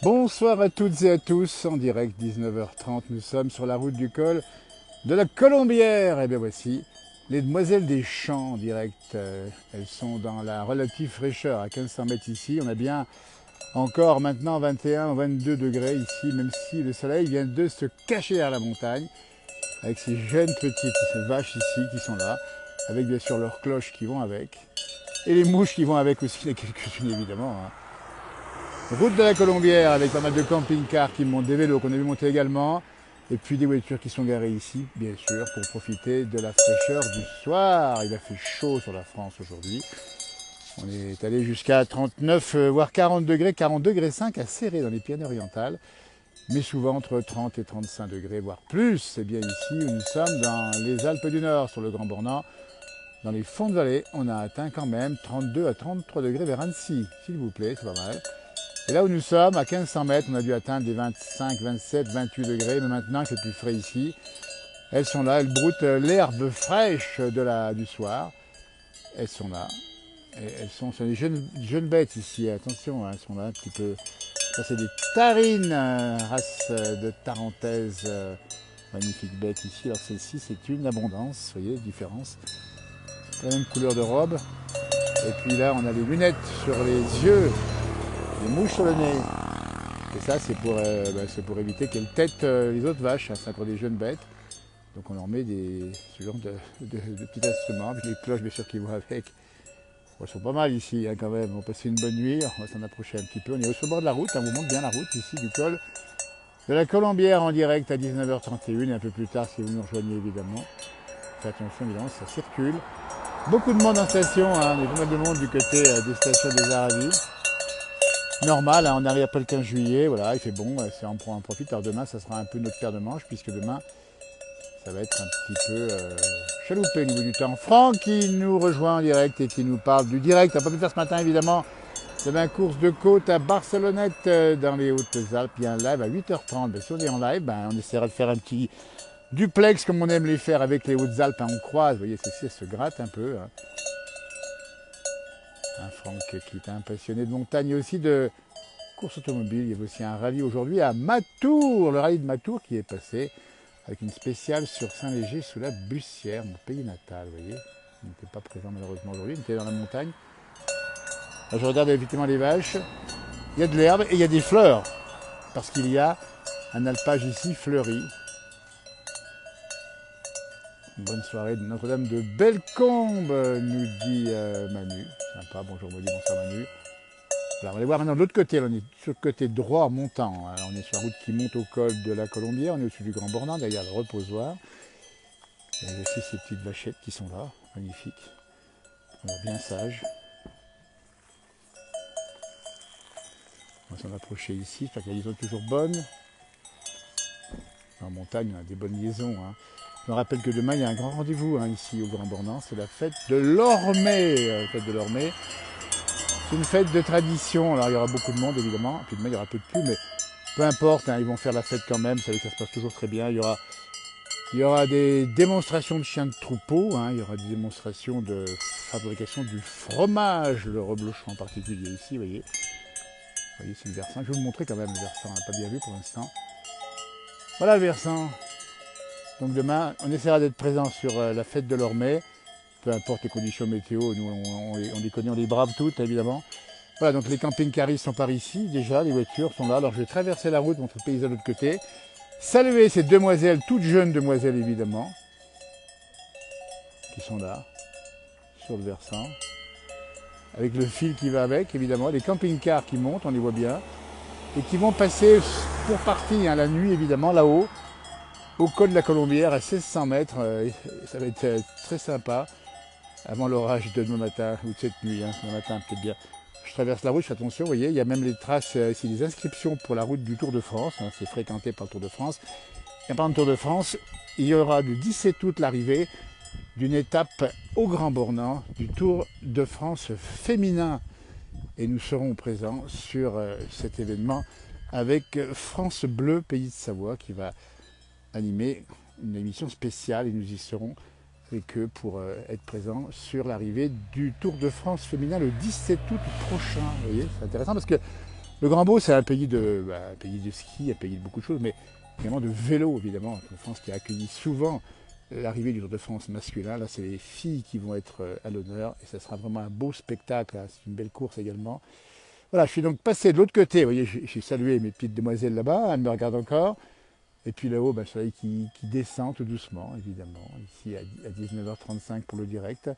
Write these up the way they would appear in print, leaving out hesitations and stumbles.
Bonsoir à toutes et à tous, en direct 19h30, nous sommes sur la route du col de la Colombière. Et bien voici les demoiselles des champs en direct. Elles sont dans la relative fraîcheur à 1500 mètres ici. On a bien encore maintenant 21 ou 22 degrés ici, même si le soleil vient de se cacher derrière la montagne, avec ces jeunes petites vaches ici qui sont là, avec bien sûr leurs cloches qui vont avec, et les mouches qui vont avec aussi, il y en a quelques-unes évidemment, hein. Route de la Colombière avec pas mal de camping-cars qui montent, des vélos qu'on a vu monter également, et puis des voitures qui sont garées ici, bien sûr, pour profiter de la fraîcheur du soir. Il a fait chaud sur la France aujourd'hui. On est allé jusqu'à 39, voire 40 degrés, 40 degrés 5 à serrer dans les Pyrénées-Orientales, mais souvent entre 30 et 35 degrés, voire plus. C'est bien ici où nous sommes dans les Alpes du Nord, sur le Grand Bornand. Dans les fonds de vallée, on a atteint quand même 32 à 33 degrés vers Annecy, s'il vous plaît, c'est pas mal. Et là où nous sommes, à 1500 mètres, on a dû atteindre les 25, 27, 28 degrés, mais maintenant c'est plus frais ici. Elles sont là, elles broutent l'herbe fraîche du soir. Elles sont là. Et elles sont des jeunes bêtes ici, attention, hein, elles sont là un petit peu. Ça c'est des tarines, race de tarentaise, magnifique bête ici. Alors celle-ci c'est une abondance, vous voyez, différence. La même couleur de robe. Et puis là on a les lunettes sur les yeux, les mouches sur le nez. Et ça, c'est pour éviter qu'elles têtent les autres vaches. Hein, c'est pour des jeunes bêtes. Donc on leur met ce genre de petits instruments, avec les cloches bien sûr qui vont avec. Bon, elles sont pas mal ici hein, quand même. On va passer une bonne nuit. On va s'en approcher un petit peu. On est au bord de la route. Hein, on vous montre bien la route ici du col de la Colombière en direct à 19h31 et un peu plus tard si vous nous rejoignez évidemment. Faites attention évidemment, ça circule. Beaucoup de monde en station. Hein, il y a pas mal de monde du côté des stations des Aravis. Normal, hein, on arrive après le 15 juillet, voilà, il fait bon, on en profite. Alors demain, ça sera un peu notre paire de manches, puisque demain, ça va être un petit peu chaloupé au niveau du temps. Franck qui nous rejoint en direct et qui nous parle du direct. On n'a pas pu faire ce matin, évidemment. Demain, course de côte à Barcelonnette, dans les Hautes-Alpes. Il y a un live à 8h30. Ben, si on est en live, ben, on essaiera de faire un petit duplex comme on aime les faire avec les Hautes-Alpes. Hein, on croise, vous voyez, ceci, elle se gratte un peu. Hein. Un Franck qui est un passionné de montagne et aussi de course automobile. Il y avait aussi un rallye aujourd'hui à Matour, le rallye de Matour qui est passé avec une spéciale sur Saint-Léger sous la Bussière, mon pays natal, vous voyez. Il n'était pas présent malheureusement aujourd'hui, il était dans la montagne. Là, je regarde effectivement les vaches. Il y a de l'herbe et il y a des fleurs, parce qu'il y a un alpage ici fleuri. Une bonne soirée de Notre-Dame de Bellecombe, nous dit Manu. Sympa, bonjour Maudit, bonsoir Manu. Alors, on va aller voir maintenant de l'autre côté. Là, on est sur le côté droit montant. Alors, on est sur la route qui monte au col de la Colombière. On est au-dessus du Grand Bornand, derrière le reposoir. Et aussi ces petites vachettes qui sont là, magnifiques. Alors, bien sages. On va s'en approcher ici. J'espère que la liaison est toujours bonne. En montagne, on a des bonnes liaisons. Hein. Je me rappelle que demain, il y a un grand rendez-vous hein, ici au Grand Bornand. C'est la fête de l'Ormée. Fête de l'Ormée. C'est une fête de tradition. Alors, il y aura beaucoup de monde, évidemment. Puis demain, il y aura peu de pluie, mais peu importe, hein, ils vont faire la fête quand même. Vous savez que ça se passe toujours très bien. Il y aura des démonstrations de chiens de troupeau. Hein, il y aura des démonstrations de fabrication du fromage, le reblochon en particulier ici, vous voyez. Vous voyez, c'est le versant. Je vais vous montrer quand même le versant. On n'a pas bien vu pour l'instant. Voilà le versant. Donc demain, on essaiera d'être présent sur la fête de l'Ormée. Peu importe les conditions météo, nous on les connaît, on les brave toutes évidemment. Voilà, donc les camping-caristes sont par ici déjà, les voitures sont là. Alors je vais traverser la route, montrer le paysage de l'autre côté. Saluer ces demoiselles, toutes jeunes demoiselles évidemment, qui sont là, sur le versant. Avec le fil qui va avec évidemment, les camping-cars qui montent, on les voit bien. Et qui vont passer pour partie hein, la nuit évidemment là-haut, au col de la Colombière à 1600 mètres. Ça va être très sympa. Avant l'orage de demain matin, ou de cette nuit, hein, demain matin peut-être bien. Je traverse la route, je fais attention, vous voyez, il y a même les traces, ici des inscriptions pour la route du Tour de France, hein, c'est fréquenté par le Tour de France. Et pendant le Tour de France, il y aura le 17 août l'arrivée d'une étape au Grand Bornand du Tour de France féminin. Et nous serons présents sur cet événement avec France Bleu, Pays de Savoie, qui va animer une émission spéciale et nous y serons avec eux pour être présents sur l'arrivée du Tour de France féminin le 17 août prochain. Vous voyez, c'est intéressant parce que Le Grand Beau, c'est un pays de ski, un pays de beaucoup de choses, mais également de vélo, évidemment. La France qui a accueilli souvent l'arrivée du Tour de France masculin. Là, c'est les filles qui vont être à l'honneur et ça sera vraiment un beau spectacle, hein. C'est une belle course également. Voilà, je suis donc passé de l'autre côté. Vous voyez, j'ai salué mes petites demoiselles là-bas, elles me regardent encore. Et puis là-haut, le soleil qui descend tout doucement, évidemment, ici à 19h35 pour le direct.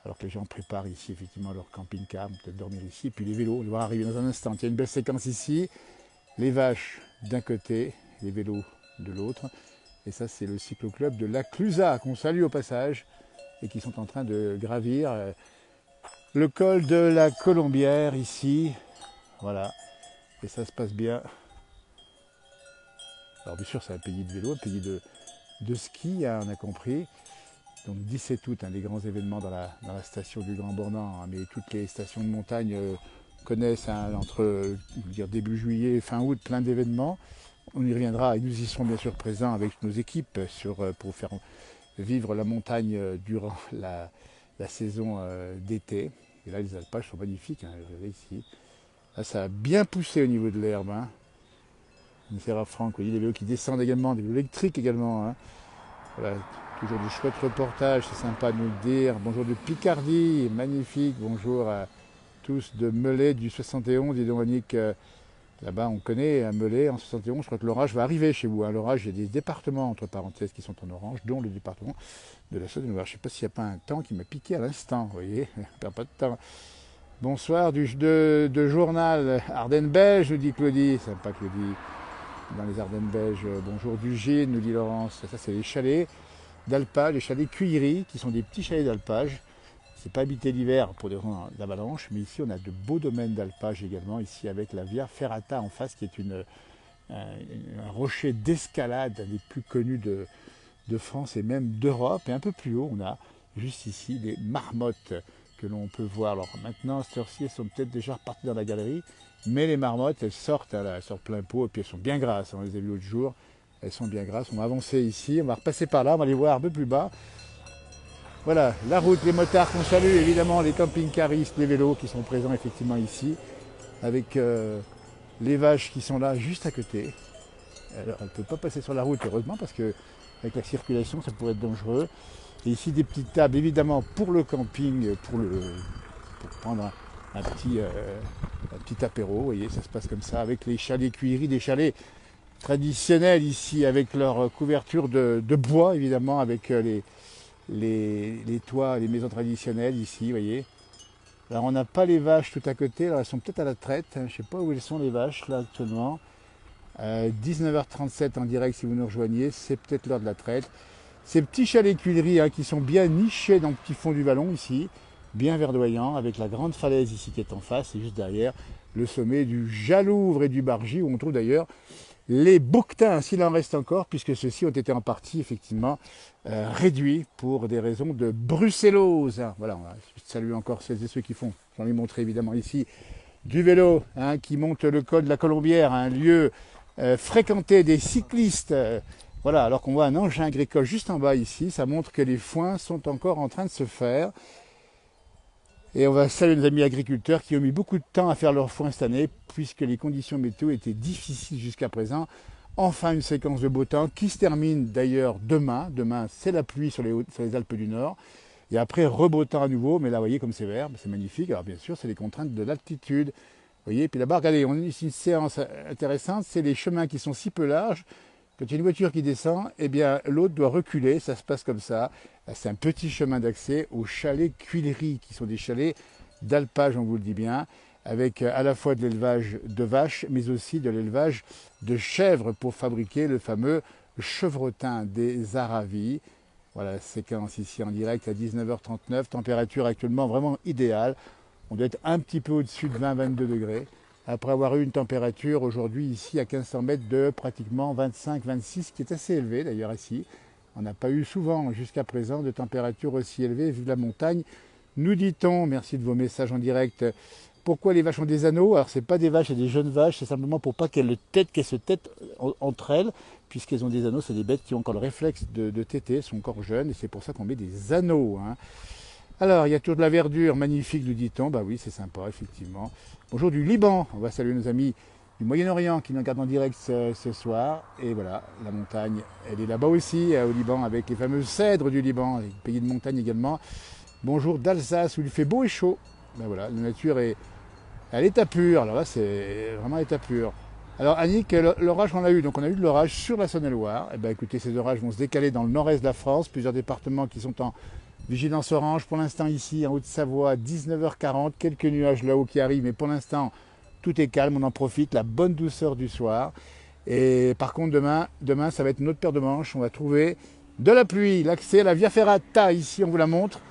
Alors que les gens préparent ici effectivement leur camping-car, peut-être dormir ici. Et puis les vélos, on va arriver dans un instant. Il y a une belle séquence ici. Les vaches d'un côté, les vélos de l'autre. Et ça, c'est le cycloclub de la Clusaz, qu'on salue au passage, et qui sont en train de gravir le col de la Colombière ici. Voilà. Et ça se passe bien. Alors bien sûr, c'est un pays de vélo, un pays de ski, hein, on a compris. Donc 17 août, un des grands événements dans la station du Grand Bornand, hein, mais toutes les stations de montagne connaissent, hein, entre début juillet et fin août, plein d'événements. On y reviendra et nous y serons bien sûr présents avec nos équipes pour faire vivre la montagne durant la saison d'été. Et là, les alpages sont magnifiques, hein, regardez ici. Là, ça a bien poussé au niveau de l'herbe. Hein. Franck, vous voyez les vélos qui descendent également, des vélos électriques également. Hein. Voilà, toujours de chouettes reportages, c'est sympa de nous le dire. Bonjour de Picardie, magnifique. Bonjour à tous de Melay du 71. Dis donc, Annick, là-bas on connaît un Melay en 71. Je crois que l'orage va arriver chez vous. Hein. L'orage, il y a des départements, entre parenthèses, qui sont en orange, dont le département de la Saône-et-Loire. Je ne sais pas s'il n'y a pas un temps qui m'a piqué à l'instant, vous voyez, on ne perd pas de temps. Bonsoir de journal Ardennes Belge, nous dit Claudie. Sympa Claudie. Dans les Ardennes belges, bonjour du Gine, nous dit Laurence. Ça, c'est les chalets d'alpage, les chalets cuilleries, qui sont des petits chalets d'alpage. C'est pas habité l'hiver pour des raisons d'avalanche, mais ici on a de beaux domaines d'alpage également, ici avec la Via Ferrata en face, qui est un rocher d'escalade, un des plus connus de France et même d'Europe. Et un peu plus haut, on a juste ici des marmottes que l'on peut voir. Alors maintenant, à cette heure-ci, elles sont peut-être déjà reparties dans la galerie, mais les marmottes, elles sortent plein pot, et puis elles sont bien grasses. On les a vues l'autre jour, elles sont bien grasses. On va avancer ici, on va repasser par là, on va les voir un peu plus bas. Voilà, la route, les motards qu'on salue, évidemment les camping-caristes, les vélos qui sont présents effectivement ici, avec les vaches qui sont là juste à côté. Alors elles ne peuvent pas passer sur la route, heureusement, parce que avec la circulation, ça pourrait être dangereux. Et ici, des petites tables, évidemment, pour le camping, pour prendre un petit apéro. Vous voyez, ça se passe comme ça, avec les chalets cuilleries, des chalets traditionnels ici, avec leur couverture de bois, évidemment, avec les toits, les maisons traditionnelles ici, vous voyez. Alors, on n'a pas les vaches tout à côté, alors elles sont peut-être à la traite. Je ne sais pas où elles sont, les vaches, là, actuellement. 19h37 en direct, si vous nous rejoignez, c'est peut-être l'heure de la traite. Ces petits chalets cuilleries, hein, qui sont bien nichés dans le petit fond du vallon ici, bien verdoyant, avec la grande falaise ici qui est en face, et juste derrière le sommet du Jalouvre et du Bargy, où on trouve d'ailleurs les bouquetins, s'il en reste encore, puisque ceux-ci ont été en partie effectivement réduits pour des raisons de brucellose. Hein. Voilà, on va saluer encore celles et ceux qui font, j'en ai montré évidemment ici, du vélo, hein, qui monte le col de la Colombière, un lieu fréquenté des cyclistes. Voilà, alors qu'on voit un engin agricole juste en bas ici, ça montre que les foins sont encore en train de se faire. Et on va saluer nos amis agriculteurs qui ont mis beaucoup de temps à faire leur foin cette année, puisque les conditions météo étaient difficiles jusqu'à présent. Enfin, une séquence de beau temps qui se termine d'ailleurs demain. Demain, c'est la pluie sur les Alpes du Nord. Et après, rebeau temps à nouveau. Mais là, vous voyez comme c'est vert, c'est magnifique. Alors bien sûr, c'est les contraintes de l'altitude. Vous voyez, puis là-bas, regardez, on a ici une séance intéressante. C'est les chemins qui sont si peu larges. Quand il y a une voiture qui descend, eh bien l'autre doit reculer, ça se passe comme ça. C'est un petit chemin d'accès aux chalets Cuilleries, qui sont des chalets d'alpage, on vous le dit bien, avec à la fois de l'élevage de vaches, mais aussi de l'élevage de chèvres pour fabriquer le fameux chevretin des Aravis. Voilà, séquence ici en direct à 19h39, température actuellement vraiment idéale. On doit être un petit peu au-dessus de 20-22 degrés. Après avoir eu une température aujourd'hui ici à 1500 mètres de pratiquement 25-26, qui est assez élevé d'ailleurs ici. On n'a pas eu souvent jusqu'à présent de température aussi élevée vu la montagne. Nous dit-on, merci de vos messages en direct, pourquoi les vaches ont des anneaux? Alors ce n'est pas des vaches, c'est des jeunes vaches, c'est simplement pour pas qu'elles se têtent entre elles, puisqu'elles ont des anneaux, c'est des bêtes qui ont encore le réflexe de téter, sont encore jeunes, et c'est pour ça qu'on met des anneaux. Hein. Alors, il y a toujours de la verdure magnifique, nous dit-on. Bah oui, c'est sympa, effectivement. Bonjour du Liban. On va saluer nos amis du Moyen-Orient qui nous regardent en direct ce soir. Et voilà, la montagne, elle est là-bas aussi, au Liban, avec les fameux cèdres du Liban, les pays de montagne également. Bonjour d'Alsace, où il fait beau et chaud. Ben voilà, la nature est à l'état pur. Alors là, c'est vraiment à l'état pur. Alors Annick, l'orage qu'on a eu, donc on a eu de l'orage sur la Saône-et-Loire. Eh ben écoutez, ces orages vont se décaler dans le nord-est de la France, plusieurs départements qui sont en vigilance orange. Pour l'instant ici, en Haute-Savoie, 19h40, quelques nuages là-haut qui arrivent, mais pour l'instant, tout est calme, on en profite, la bonne douceur du soir. Et par contre, demain, ça va être une autre paire de manches. On va trouver de la pluie, l'accès à la Via Ferrata, ici, on vous la montre,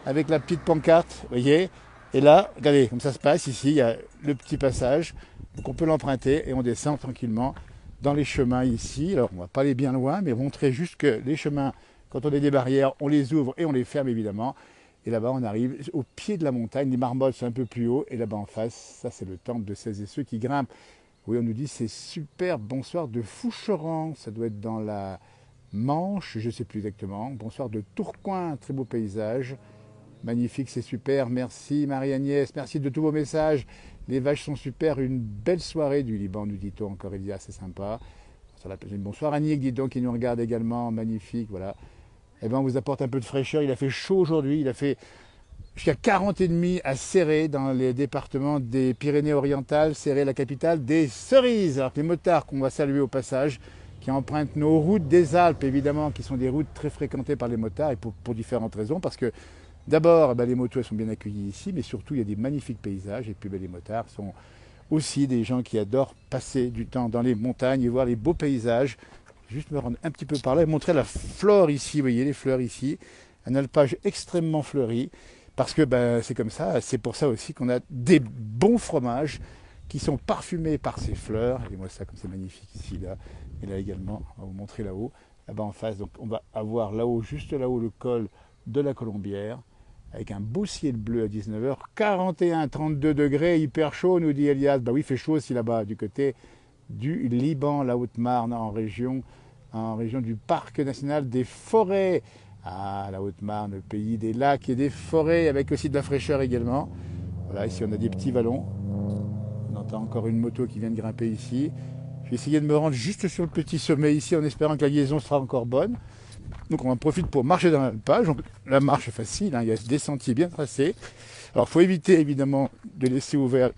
avec la petite pancarte, vous voyez. Et là, regardez, comme ça se passe, ici, il y a le petit passage. Donc on peut l'emprunter et on descend tranquillement dans les chemins ici. Alors on ne va pas aller bien loin, mais montrer juste que les chemins, quand on a des barrières, on les ouvre et on les ferme évidemment. Et là-bas, on arrive au pied de la montagne. Les marmottes sont un peu plus haut. Et là-bas en face, ça c'est le temple de celles et ceux qui grimpent. Oui, on nous dit c'est super. Bonsoir de Foucheran. Ça doit être dans la Manche, je ne sais plus exactement. Bonsoir de Tourcoing. Très beau paysage. Magnifique, c'est super. Merci Marie-Agnès. Merci de tous vos messages. Les vaches sont super. Une belle soirée du Liban, nous dit-on encore. Il dit, c'est sympa. Bonsoir Annick, dit donc, qui nous regarde également. Magnifique, voilà. Eh bien, on vous apporte un peu de fraîcheur. Il a fait chaud aujourd'hui. Il a fait jusqu'à 40,5 à Céré, dans les départements des Pyrénées-Orientales. Céré, la capitale des cerises. Alors que les motards qu'on va saluer au passage, qui empruntent nos routes des Alpes, évidemment, qui sont des routes très fréquentées par les motards, et pour différentes raisons. Parce que d'abord, les motos elles sont bien accueillies ici, mais surtout, il y a des magnifiques paysages. Et puis, les motards sont aussi des gens qui adorent passer du temps dans les montagnes et voir les beaux paysages. Juste me rendre un petit peu par là et montrer la flore ici. Vous voyez les fleurs ici. Un alpage extrêmement fleuri. Parce que c'est comme ça. C'est pour ça aussi qu'on a des bons fromages qui sont parfumés par ces fleurs. Regardez-moi ça, comme c'est magnifique ici, là. Et là également, on va vous montrer là-haut. Là-bas en face, donc on va avoir là-haut, juste là-haut, le col de la Colombière. Avec un beau ciel bleu à 19h. 41, 32 degrés, hyper chaud, nous dit Elias. Bah oui, il fait chaud aussi là-bas, du côté du Liban, la Haute-Marne, en région du Parc national des forêts. Ah, la Haute-Marne, le pays des lacs et des forêts, avec aussi de la fraîcheur également. Voilà, ici on a des petits vallons. On entend encore une moto qui vient de grimper ici. Je vais essayer de me rendre juste sur le petit sommet ici, en espérant que la liaison sera encore bonne. Donc on en profite pour marcher dans l'alpage. La marche est facile, il y a des sentiers bien tracés. Alors il faut éviter évidemment de laisser ouvertes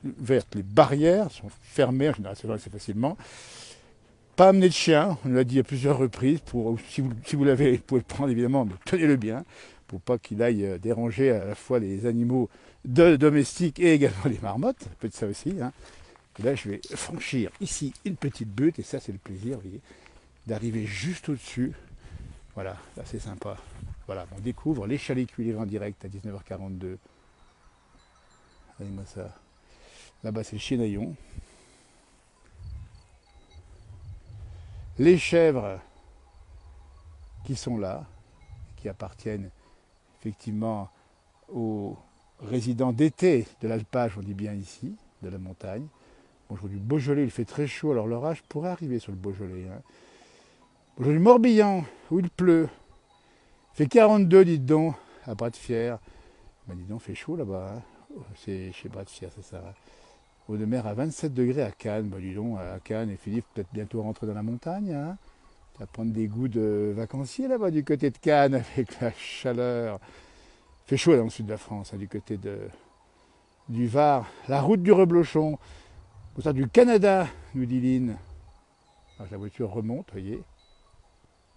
les barrières, elles sont fermées, en général c'est facilement. Pas amener de chien, on l'a dit à plusieurs reprises, si vous l'avez, vous pouvez le prendre évidemment, mais tenez-le bien, pour pas qu'il aille déranger à la fois les animaux domestiques et également les marmottes, ça peut être ça aussi. Et là je vais franchir ici une petite butte, et ça c'est le plaisir, vous voyez, d'arriver juste au-dessus. Voilà, là c'est sympa. Voilà, on découvre les chalets cuivrés en direct à 19h42. Regardez-moi ça. Là-bas c'est le Chénaillon. Les chèvres qui sont là, qui appartiennent effectivement aux résidents d'été de l'alpage, on dit bien ici, de la montagne. Bonjour du Beaujolais, il fait très chaud, alors l'orage pourrait arriver sur le Beaujolais. Bonjour du Morbihan, où il pleut. Il fait 42, dites donc, à Bras-de-Fière. Dites donc, il fait chaud là-bas. C'est chez Bras-de-Fière, c'est ça. Eau de mer à 27 degrés à Cannes. Dis donc, à Cannes, et Philippe peut-être bientôt rentrer dans la montagne. Tu vas prendre des goûts de vacanciers là-bas du côté de Cannes avec la chaleur. Il fait chaud dans le sud de la France, du côté du Var. La route du Reblochon. Bonsoir du Canada, nous dit Lynn. Alors, la voiture remonte, vous voyez.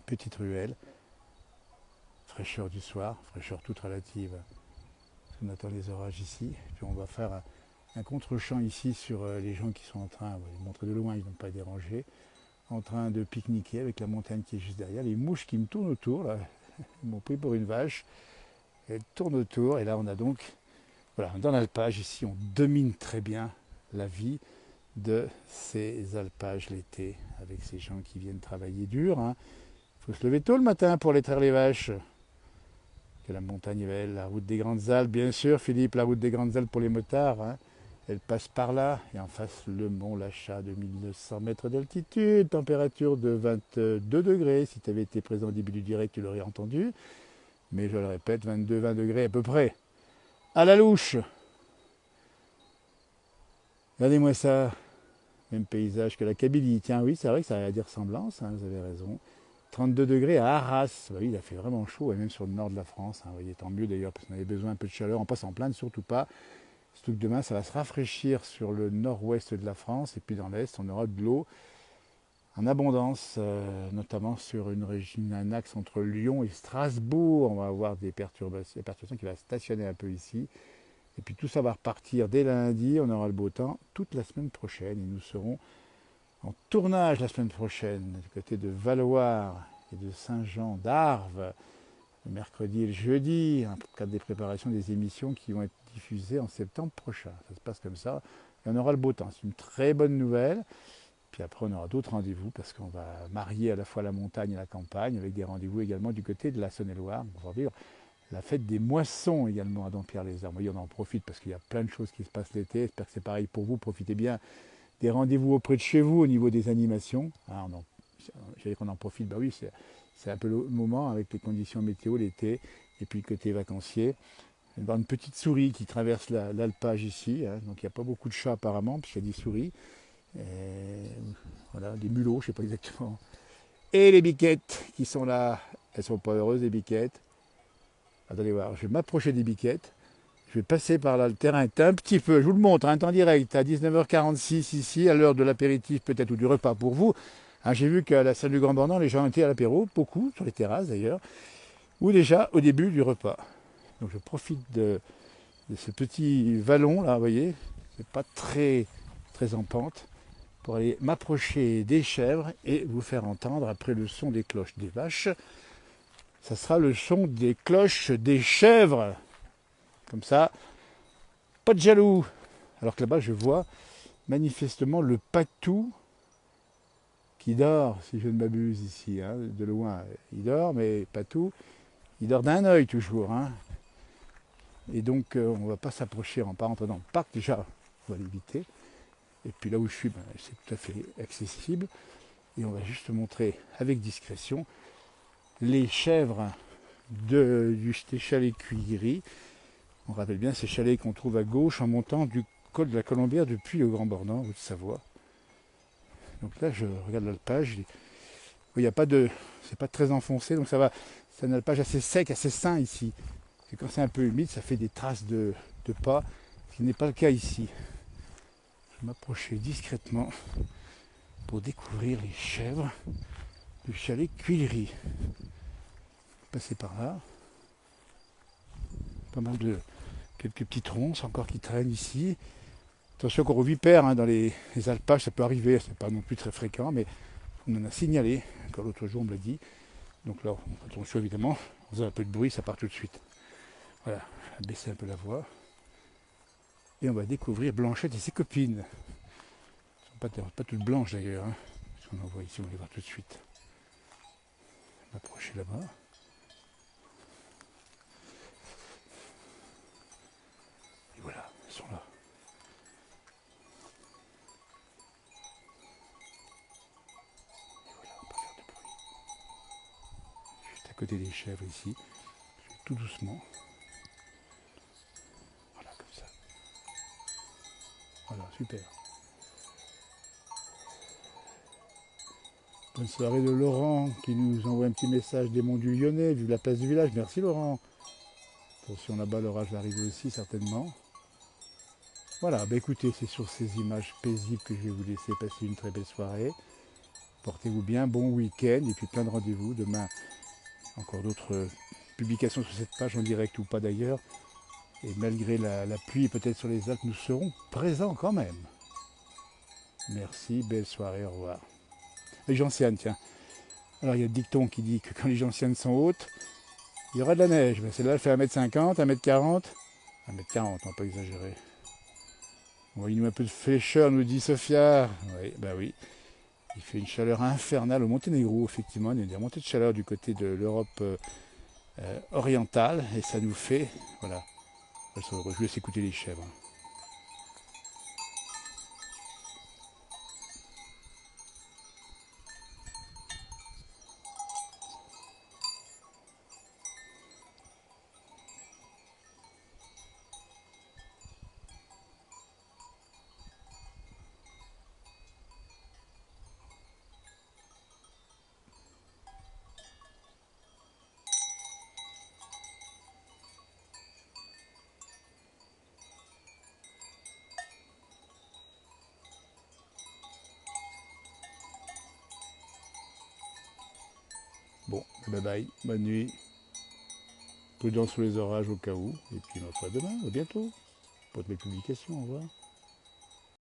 Petite ruelle. Fraîcheur du soir, fraîcheur toute relative. On attend les orages ici. Puis on va faire un contre-champ ici sur les gens qui sont en train, vous les montrer de loin, ils ne vont pas déranger, en train de pique-niquer avec la montagne qui est juste derrière. Les mouches qui me tournent autour, là, ils m'ont pris pour une vache. Elles tournent autour et là on a donc, voilà, dans l'alpage ici, on domine très bien la vie de ces alpages l'été, avec ces gens qui viennent travailler dur. Il faut se lever tôt le matin pour aller traire les vaches. Que la montagne est belle, la route des Grandes Alpes, bien sûr, Philippe, la route des Grandes Alpes pour les motards. Elle passe par là, et en face le mont Lachat de 1200 mètres d'altitude, température de 22 degrés. Si tu avais été présent au début du direct, tu l'aurais entendu. Mais je le répète, 20 degrés à peu près. À la louche. Regardez-moi ça. Même paysage que la Kabylie. Tiens, oui, c'est vrai que ça a des ressemblances, hein, vous avez raison. 32 degrés à Arras. Bah oui, il a fait vraiment chaud, et même sur le nord de la France. Hein, vous voyez, tant mieux d'ailleurs, parce qu'on avait besoin un peu de chaleur. On passe en plaindre, surtout pas. Surtout que demain, ça va se rafraîchir sur le nord-ouest de la France. Et puis dans l'est, on aura de l'eau en abondance, notamment sur une région, un axe entre Lyon et Strasbourg. On va avoir des perturbations qui vont stationner un peu ici. Et puis tout ça va repartir dès lundi. On aura le beau temps toute la semaine prochaine. Et nous serons en tournage la semaine prochaine du côté de Valloire et de Saint-Jean d'Arves, le mercredi et le jeudi, dans le cadre des préparations des émissions qui vont être diffusées en septembre prochain. Ça se passe comme ça. Et on aura le beau temps. C'est une très bonne nouvelle. Puis après, on aura d'autres rendez-vous parce qu'on va marier à la fois la montagne et la campagne avec des rendez-vous également du côté de la Saône-et-Loire. On va vivre la fête des moissons également à Dampierre-les-Armes. Oui, on en profite parce qu'il y a plein de choses qui se passent l'été. J'espère que c'est pareil pour vous. Profitez bien des rendez-vous auprès de chez vous au niveau des animations. Ah, j'allais qu'on en profite, bah oui, c'est un peu le moment avec les conditions météo l'été et puis le côté vacancier. Il va y avoir une petite souris qui traverse l'alpage ici, hein, donc il n'y a pas beaucoup de chats apparemment, puisqu'il y a des souris. Et voilà, des mulots, je ne sais pas exactement. Et les biquettes qui sont là, elles sont pas heureuses les biquettes. Attendez voir, je vais m'approcher des biquettes. Je vais passer par là, le terrain est un petit peu, je vous le montre, un temps direct, à 19h46 ici, à l'heure de l'apéritif peut-être ou du repas pour vous. Hein, j'ai vu qu'à la salle du Grand Bornand, les gens étaient à l'apéro, beaucoup, sur les terrasses d'ailleurs, ou déjà au début du repas. Donc je profite de ce petit vallon là, vous voyez, c'est pas très en pente, pour aller m'approcher des chèvres et vous faire entendre, après le son des cloches des vaches, ça sera le son des cloches des chèvres. Comme ça, pas de jaloux. Alors que là-bas, je vois manifestement le patou qui dort, si je ne m'abuse ici, hein, de loin. Il dort, mais patou, il dort d'un œil toujours. Hein. Et donc, on ne va pas s'approcher en pas rentrant dans le parc. Déjà, on va l'éviter. Et puis là où je suis, ben, c'est tout à fait accessible. Et on va juste montrer avec discrétion les chèvres des chalets Cuillery. On rappelle bien ces chalets qu'on trouve à gauche en montant du col de la Colombière depuis le Grand Bornand, Haute-Savoie. Donc là, je regarde l'alpage. Il n'y a pas de. C'est pas très enfoncé, donc ça va. C'est un alpage assez sec, assez sain ici. Et quand c'est un peu humide, ça fait des traces de pas, ce qui n'est pas le cas ici. Je vais m'approcher discrètement pour découvrir les chèvres du chalet Cuillery. Passer par là. Pas mal de quelques petites ronces encore qui traînent ici. Attention encore aux vipères, hein, dans les alpages, ça peut arriver, c'est pas non plus très fréquent, mais on en a signalé, encore l'autre jour on me l'a dit. Donc là, attention évidemment, on faisait un peu de bruit, ça part tout de suite. Voilà, on va baisser un peu la voix. Et on va découvrir Blanchette et ses copines. Elles ne sont pas toutes blanches d'ailleurs, hein. On en voit ici, on va les voir tout de suite. On va approcher là-bas. Et voilà, elles sont là. À côté des chèvres ici, tout doucement. Voilà, comme ça. Voilà, super. Bonne soirée de Laurent qui nous envoie un petit message des Monts du Lyonnais, vu la place du village. Merci Laurent. Attention là-bas, l'orage va arriver aussi certainement. Voilà, bah écoutez, c'est sur ces images paisibles que je vais vous laisser passer une très belle soirée. Portez-vous bien, bon week-end et puis plein de rendez-vous. Demain, encore d'autres publications sur cette page en direct ou pas d'ailleurs. Et malgré la pluie peut-être sur les Alpes, nous serons présents quand même. Merci, belle soirée, au revoir. Les gentianes, tiens. Alors il y a le dicton qui dit que quand les gentianes sont hautes, il y aura de la neige. Mais celle-là, elle fait 1m50, 1m40. 1m40, on va pas exagérer. Envoyez-nous un peu de fraîcheur, nous dit Sophia. Oui, bah oui. Il fait une chaleur infernale au Monténégro, effectivement. Il y a des remontées de chaleur du côté de l'Europe orientale. Et ça nous fait. Voilà. Je vous laisse écouter les chèvres. Bon, bye bye, bonne nuit. Prudence sous les orages au cas où. Et puis, ma foi, demain, à bientôt. Pour de mes publications, au revoir.